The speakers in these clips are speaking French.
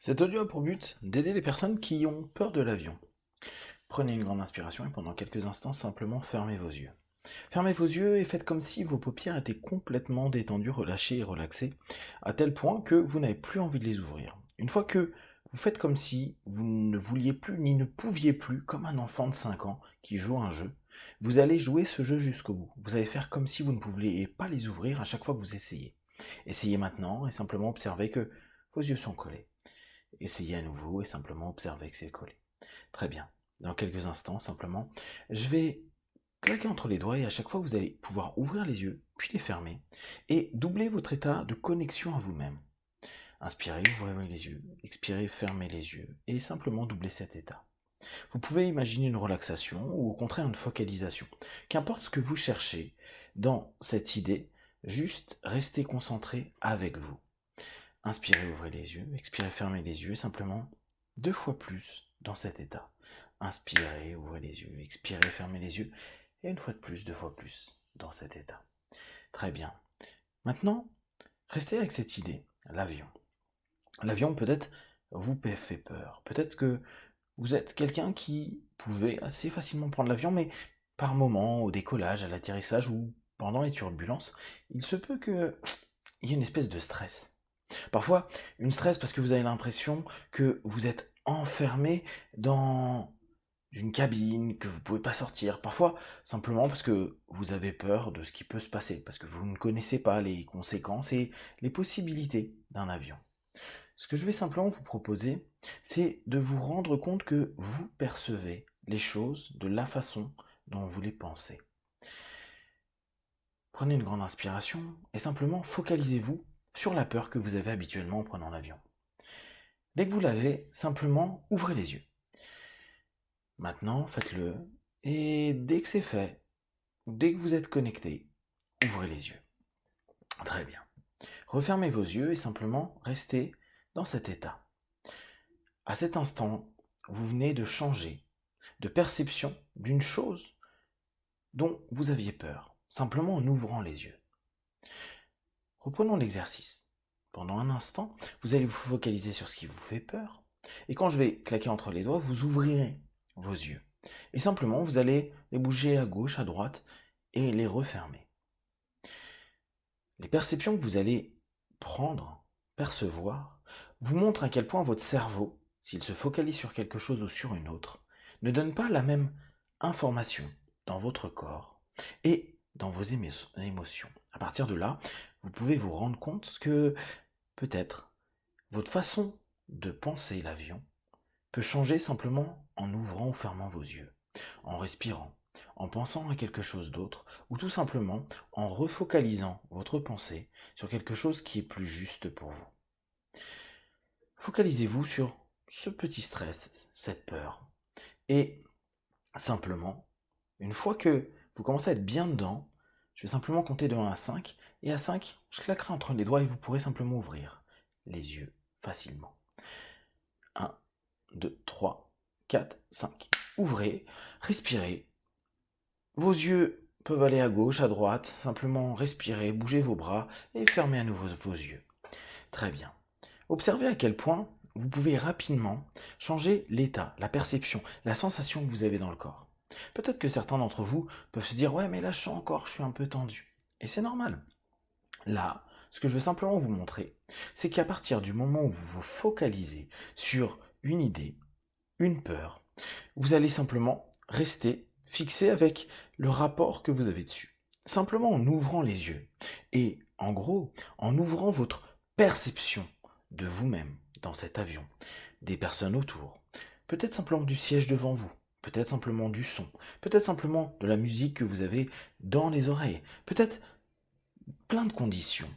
Cet audio a pour but d'aider les personnes qui ont peur de l'avion. Prenez une grande inspiration et pendant quelques instants, simplement fermez vos yeux. Fermez vos yeux et faites comme si vos paupières étaient complètement détendues, relâchées et relaxées, à tel point que vous n'avez plus envie de les ouvrir. Une fois que vous faites comme si vous ne vouliez plus ni ne pouviez plus, comme un enfant de 5 ans qui joue un jeu, vous allez jouer ce jeu jusqu'au bout. Vous allez faire comme si vous ne pouviez pas les ouvrir à chaque fois que vous essayez. Essayez maintenant et simplement observez que vos yeux sont collés. Essayez à nouveau et simplement observez que c'est collé. Très bien. Dans quelques instants, simplement, je vais claquer entre les doigts et à chaque fois, vous allez pouvoir ouvrir les yeux, puis les fermer, et doubler votre état de connexion à vous-même. Inspirez, ouvrez les yeux, expirez, fermez les yeux, et simplement doublez cet état. Vous pouvez imaginer une relaxation ou au contraire une focalisation. Qu'importe ce que vous cherchez dans cette idée, juste restez concentré avec vous. Inspirez, ouvrez les yeux, expirez, fermez les yeux, simplement 2 fois plus dans cet état. Inspirez, ouvrez les yeux, expirez, fermez les yeux, et une fois de plus, 2 fois plus dans cet état. Très bien. Maintenant, restez avec cette idée, l'avion. L'avion peut-être vous fait peur. Peut-être que vous êtes quelqu'un qui pouvait assez facilement prendre l'avion, mais par moment, au décollage, à l'atterrissage ou pendant les turbulences, il se peut qu'il y ait une espèce de stress. Parfois, une stress parce que vous avez l'impression que vous êtes enfermé dans une cabine, que vous ne pouvez pas sortir. Parfois, simplement parce que vous avez peur de ce qui peut se passer, parce que vous ne connaissez pas les conséquences et les possibilités d'un avion. Ce que je vais simplement vous proposer, c'est de vous rendre compte que vous percevez les choses de la façon dont vous les pensez. Prenez une grande inspiration et simplement focalisez-vous sur la peur que vous avez habituellement en prenant l'avion. Dès que vous l'avez, simplement ouvrez les yeux. Maintenant, faites-le. Et dès que c'est fait, dès que vous êtes connecté, ouvrez les yeux. Très bien. Refermez vos yeux et simplement restez dans cet état. À cet instant, vous venez de changer de perception d'une chose dont vous aviez peur, simplement en ouvrant les yeux. Reprenons l'exercice. Pendant un instant, vous allez vous focaliser sur ce qui vous fait peur. Et quand je vais claquer entre les doigts, vous ouvrirez vos yeux. Et simplement, vous allez les bouger à gauche, à droite, et les refermer. Les perceptions que vous allez prendre, percevoir, vous montrent à quel point votre cerveau, s'il se focalise sur quelque chose ou sur une autre, ne donne pas la même information dans votre corps et dans vos émotions. À partir de là, vous pouvez vous rendre compte que peut-être votre façon de penser l'avion peut changer simplement en ouvrant ou fermant vos yeux, en respirant, en pensant à quelque chose d'autre, ou tout simplement en refocalisant votre pensée sur quelque chose qui est plus juste pour vous. Focalisez-vous sur ce petit stress, cette peur, et simplement, une fois que vous commencez à être bien dedans, je vais simplement compter de 1 à 5, et à 5, je claquerai entre les doigts et vous pourrez simplement ouvrir les yeux facilement. 1, 2, 3, 4, 5. Ouvrez, respirez. Vos yeux peuvent aller à gauche, à droite, simplement respirez, bougez vos bras et fermez à nouveau vos yeux. Très bien. Observez à quel point vous pouvez rapidement changer l'état, la perception, la sensation que vous avez dans le corps. Peut-être que certains d'entre vous peuvent se dire « Ouais, mais là, je sens encore, je suis un peu tendu. » Et c'est normal. Là, ce que je veux simplement vous montrer, c'est qu'à partir du moment où vous vous focalisez sur une idée, une peur, vous allez simplement rester fixé avec le rapport que vous avez dessus. Simplement en ouvrant les yeux. Et en gros, en ouvrant votre perception de vous-même dans cet avion, des personnes autour, peut-être simplement du siège devant vous, peut-être simplement du son, peut-être simplement de la musique que vous avez dans les oreilles, peut-être plein de conditions.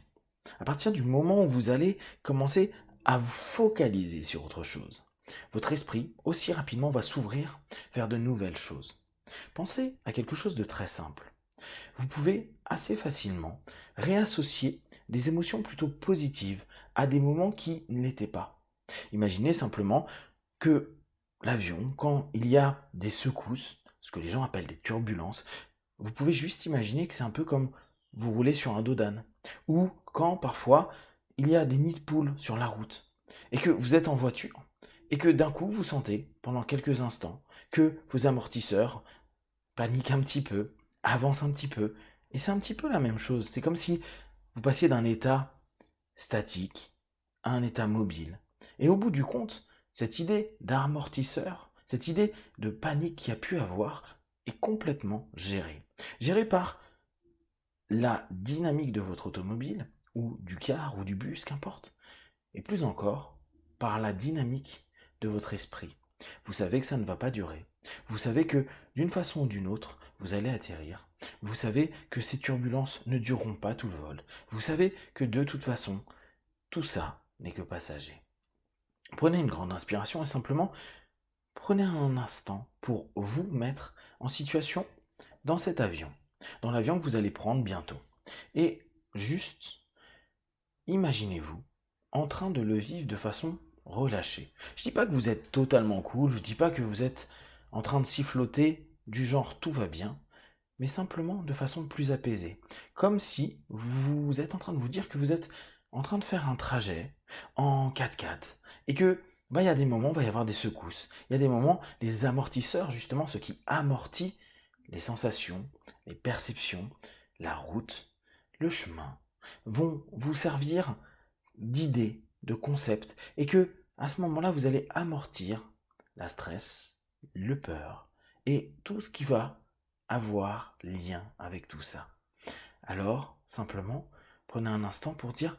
À partir du moment où vous allez commencer à vous focaliser sur autre chose, votre esprit aussi rapidement va s'ouvrir vers de nouvelles choses. Pensez à quelque chose de très simple. Vous pouvez assez facilement réassocier des émotions plutôt positives à des moments qui ne l'étaient pas. Imaginez simplement que l'avion, quand il y a des secousses, ce que les gens appellent des turbulences, vous pouvez juste imaginer que c'est un peu comme vous roulez sur un dos d'âne. Ou quand parfois il y a des nids de poules sur la route. et que vous êtes en voiture, et que d'un coup vous sentez, pendant quelques instants, que vos amortisseurs paniquent un petit peu, avancent un petit peu, et c'est un petit peu la même chose. C'est comme si vous passiez d'un état statique à un état mobile. Et au bout du compte, cette idée d'amortisseur, cette idée de panique qu'il y a pu avoir, est complètement gérée. Gérée par la dynamique de votre automobile, ou du car, ou du bus, qu'importe, et plus encore, par la dynamique de votre esprit. Vous savez que ça ne va pas durer. Vous savez que d'une façon ou d'une autre, vous allez atterrir. Vous savez que ces turbulences ne dureront pas tout le vol. Vous savez que de toute façon, tout ça n'est que passager. Prenez une grande inspiration et simplement prenez un instant pour vous mettre en situation dans cet avion, dans l'avion que vous allez prendre bientôt. Et juste, imaginez-vous en train de le vivre de façon relâchée. Je dis pas que vous êtes totalement cool, je dis pas que vous êtes en train de siffloter du genre tout va bien, mais simplement de façon plus apaisée. Comme si vous êtes en train de vous dire que vous êtes en train de faire un trajet en 4x4 et que il y a des moments, il va y avoir des secousses. Il y a des moments, les amortisseurs, justement, ce qui amortit les sensations, les perceptions, la route, le chemin, vont vous servir d'idées, de concepts, et que à ce moment-là, vous allez amortir la stress, le peur, et tout ce qui va avoir lien avec tout ça. Alors, simplement, prenez un instant pour dire,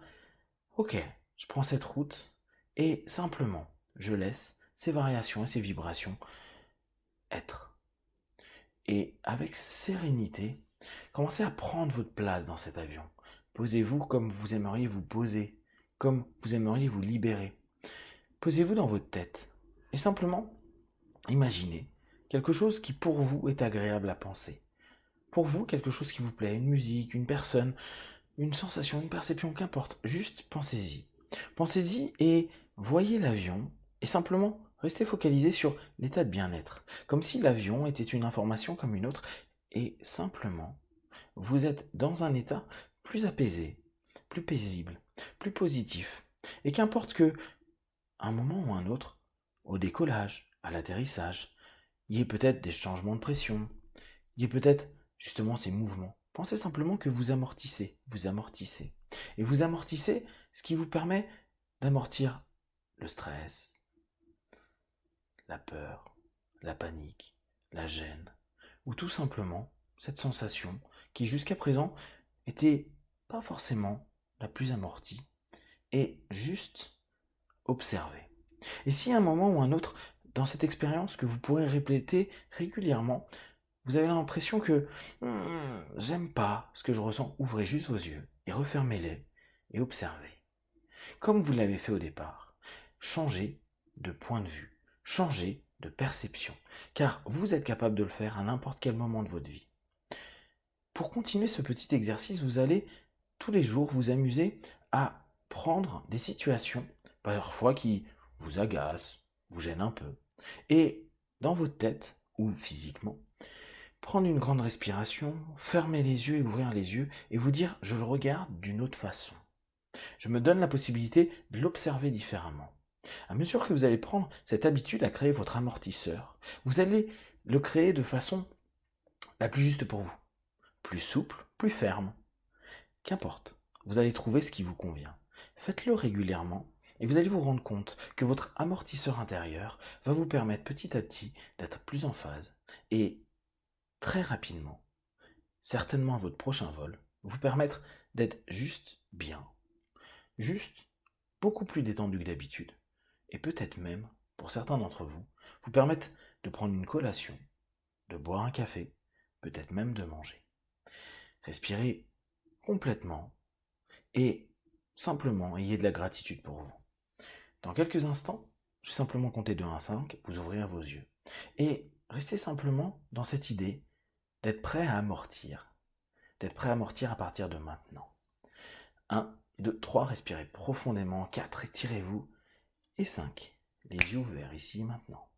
ok, je prends cette route, et simplement, je laisse ces variations et ces vibrations être. Et avec sérénité, commencez à prendre votre place dans cet avion. Posez-vous comme vous aimeriez vous poser, comme vous aimeriez vous libérer. Posez-vous dans votre tête et simplement imaginez quelque chose qui pour vous est agréable à penser. Pour vous, quelque chose qui vous plaît, une musique, une personne, une sensation, une perception, qu'importe. Juste pensez-y. Pensez-y et voyez l'avion et simplement restez focalisé sur l'état de bien-être. Comme si l'avion était une information comme une autre et simplement vous êtes dans un état plus apaisé, plus paisible, plus positif. Et qu'importe que, à un moment ou un autre, au décollage, à l'atterrissage, il y ait peut-être des changements de pression, il y ait peut-être justement ces mouvements. Pensez simplement que vous amortissez, vous amortissez. Et vous amortissez ce qui vous permet d'amortir le stress, la peur, la panique, la gêne, ou tout simplement cette sensation qui jusqu'à présent était pas forcément la plus amortie, et juste observer. Et si à un moment ou un autre, dans cette expérience que vous pourrez répéter régulièrement, vous avez l'impression que j'aime pas ce que je ressens, ouvrez juste vos yeux et refermez-les et observez. Comme vous l'avez fait au départ, changez de point de vue, changez de perception, car vous êtes capable de le faire à n'importe quel moment de votre vie. Pour continuer ce petit exercice, vous allez tous les jours vous amuser à prendre des situations, parfois qui vous agacent, vous gênent un peu, et dans votre tête, ou physiquement, prendre une grande respiration, fermer les yeux et ouvrir les yeux, et vous dire je le regarde d'une autre façon. Je me donne la possibilité de l'observer différemment. À mesure que vous allez prendre cette habitude à créer votre amortisseur, vous allez le créer de façon la plus juste pour vous. Plus souple, plus ferme. Qu'importe, vous allez trouver ce qui vous convient. Faites-le régulièrement et vous allez vous rendre compte que votre amortisseur intérieur va vous permettre petit à petit d'être plus en phase et très rapidement, certainement à votre prochain vol, vous permettre d'être juste bien. Juste beaucoup plus détendu que d'habitude. Et peut-être même, pour certains d'entre vous, vous permettre de prendre une collation, de boire un café, peut-être même de manger. Respirez complètement et simplement ayez de la gratitude pour vous. Dans quelques instants, je vais simplement compter de 1 à 5, vous ouvrirez vos yeux. Et restez simplement dans cette idée d'être prêt à amortir. D'être prêt à amortir à partir de maintenant. 1, 2, 3, respirez profondément. 4, étirez-vous. Et 5, les yeux ouverts ici maintenant.